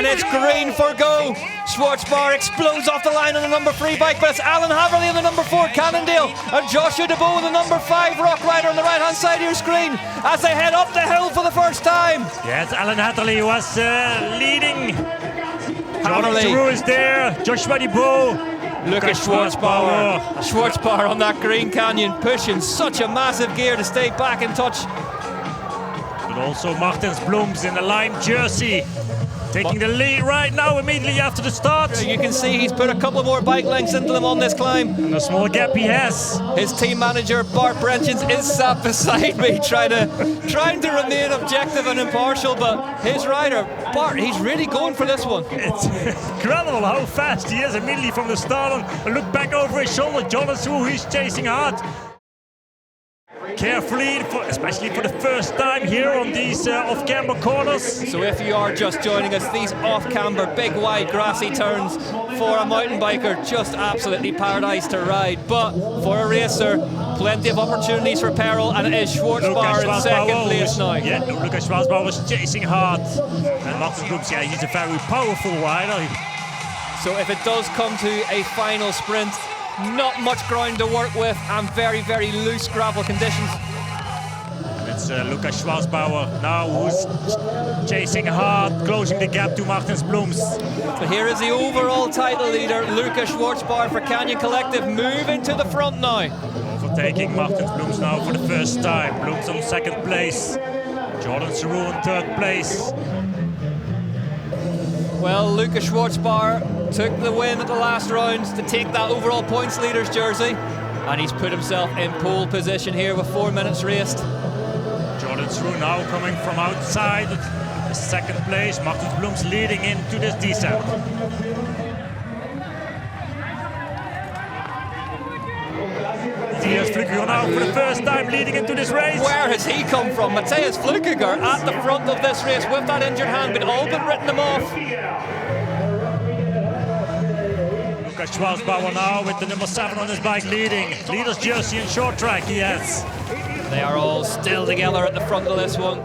And it's green for go. Schwarzbauer explodes off the line on the number 3 bike, but it's Alan Haverly on the number 4 Cannondale and Joshua DeBow on the number 5 Rock Rider on the right hand side of your screen as they head up the hill for the first time. Yes, Alan Haverly was leading. Haverly is there, Joshua DeBow. Look at Schwarzbauer. Schwarzbauer on that Green Canyon pushing such a massive gear to stay back in touch. But also Martens Blums in the lime jersey, taking the lead right now immediately after the start. You can see he's put a couple more bike lengths into him on this climb. And a small gap he has. His team manager Bart Brentjens is sat beside me trying to remain objective and impartial, but his rider, Bart, he's really going for this one. It's incredible how fast he is immediately from the start and look back over his shoulder. Jonathan, he's chasing hard. Carefully, especially for the first time here on these off-camber corners. So if you are just joining us, these off-camber, big, wide, grassy turns for a mountain biker, just absolutely paradise to ride. But for a racer, plenty of opportunities for peril, and it is Schwarzbauer in second place now. Yeah, Lukas Schwarzbauer was chasing hard. And Martens Blums, yeah, he's a very powerful rider. So if it does come to a final sprint, not much ground to work with and very, very loose gravel conditions. And it's Lukas Schwarzbauer now who's chasing hard, closing the gap to Martens Blums. So here is the overall title leader, Lukas Schwarzbauer for Canyon Collective, moving to the front now. Overtaking Martens Blums now for the first time. Blums on second place, Jordan Sarou on third place. Well, Lukas Schwarzbauer took the win at the last round to take that overall points leader's jersey, and he's put himself in pole position here with 4 minutes raced. Jordan Sarou now coming from outside, second place. Martens Blums leading into this descent. Matthias Flukiger now for the first time leading into this race. Where has he come from? Matthias Flukiger at the front of this race with that injured hand, but all but written him off. Lukas Schwarzbauer now with the number 7 on his bike leading. Leader's jersey in short track he has. They are all still together at the front of this one.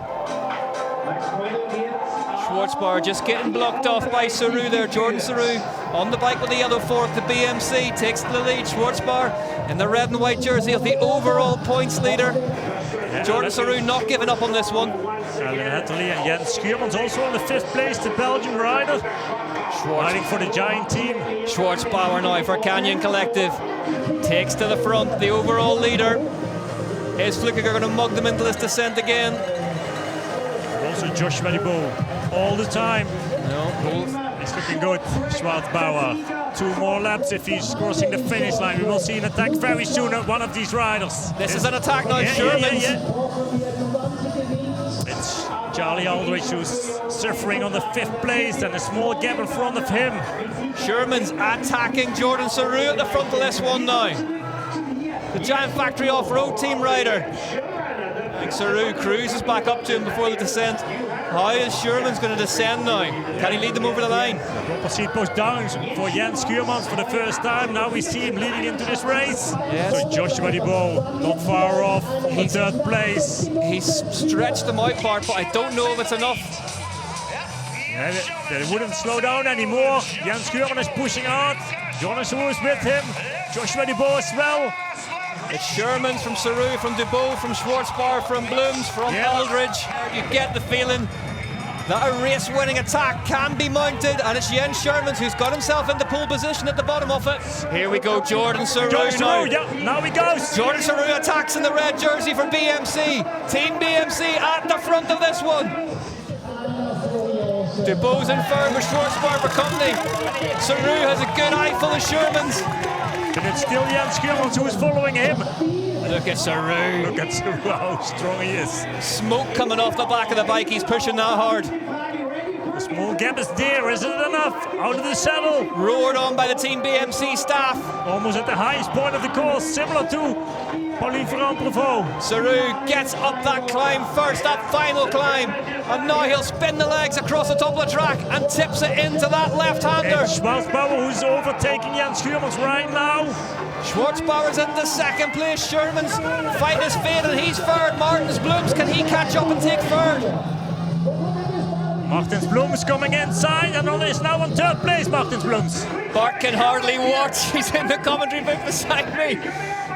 Schwarzbauer just getting blocked off by Sarou there. Jordan Sarou on the bike with the yellow fork. The BMC takes the lead. Schwarzbauer in the red and white jersey of the overall points leader. Jordan Sarou not giving up on this one. Alan Haverly and Jens Schuurmans also on the 5th place, the Belgian rider. Riding for the giant team. Schwarzbauer now for Canyon Collective. Takes to the front, the overall leader. Is Flukiger going to mug them into this descent again? Also Joshua DeBow all the time. No, it's looking good, Schwarzbauer. 2 more laps if he's crossing the finish line. We will see an attack very soon at one of these riders. This is an attack now, Shermans. It's Charlie Aldrich who's suffering on the 5th place and a small gap in front of him. Sherman's attacking Jordan Sarou at the front of this one now. The Giant Factory Off-Road team rider. I think Sarou cruises back up to him before the descent. How is Sherman's going to descend now? Can he lead them over the line? Proper seat post down for Jens Schuurmans for the first time. Now we see him leading into this race. Yes. So Joshua DeBow not far off on the 3rd place. He's stretched them out, Bart, but I don't know if it's enough. Yeah, they wouldn't slow down anymore. Jens Schuurmans is pushing hard. Jordan Sarou is with him. Joshua DeBow as well. It's Shermans from Sarou, from DeBow, from Schwarzbauer, from Blums, from Aldridge. You get the feeling that a race-winning attack can be mounted, and it's Jens Shermans who's got himself into pole position at the bottom of it. Here we go, Jordan Sarou now. Now he goes. Jordan Sarou attacks in the red jersey for BMC. Team BMC at the front of this one. DeBow's in third with Schwarzbauer for company. Sarou has a good eye full of Shermans. But it's still Jens Schuurmans who is following him. Look at Sarou. Look at Sarou, how strong he is. Smoke coming off the back of the bike, he's pushing that hard. The small gap is there, isn't it enough? Out of the saddle. Roared on by the Team BMC staff. Almost at the highest point of the course, similar to Pauline Ferrand-Prévot. Sarou gets up that climb first, that final climb. And now he'll spin the legs across the top of the track and tips it into that left-hander. Schwarzbauer who's overtaking Jens Schuurmans right now. Schwarzbauer's in the 2nd place. Sherman's fight is fading, he's third. Martens Blums, can he catch up and take third? Martins Blums coming inside and is now on third place, Martins Blums. Bart can hardly watch. He's in the commentary booth beside me.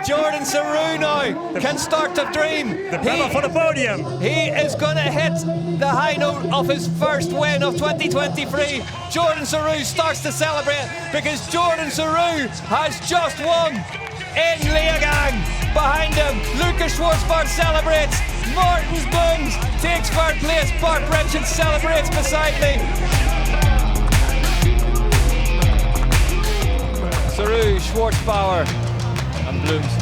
Jordan Saru now can start to dream. The battle for the podium. He is going to hit the high note of his first win of 2023. Jordan Saru starts to celebrate because Jordan Saru has just won in Leogang. Behind him, Lucas Schwarzbart celebrates. Martins Blums takes third place. Bart Brenton celebrates beside me. Saru, Schwarzbauer and Blums.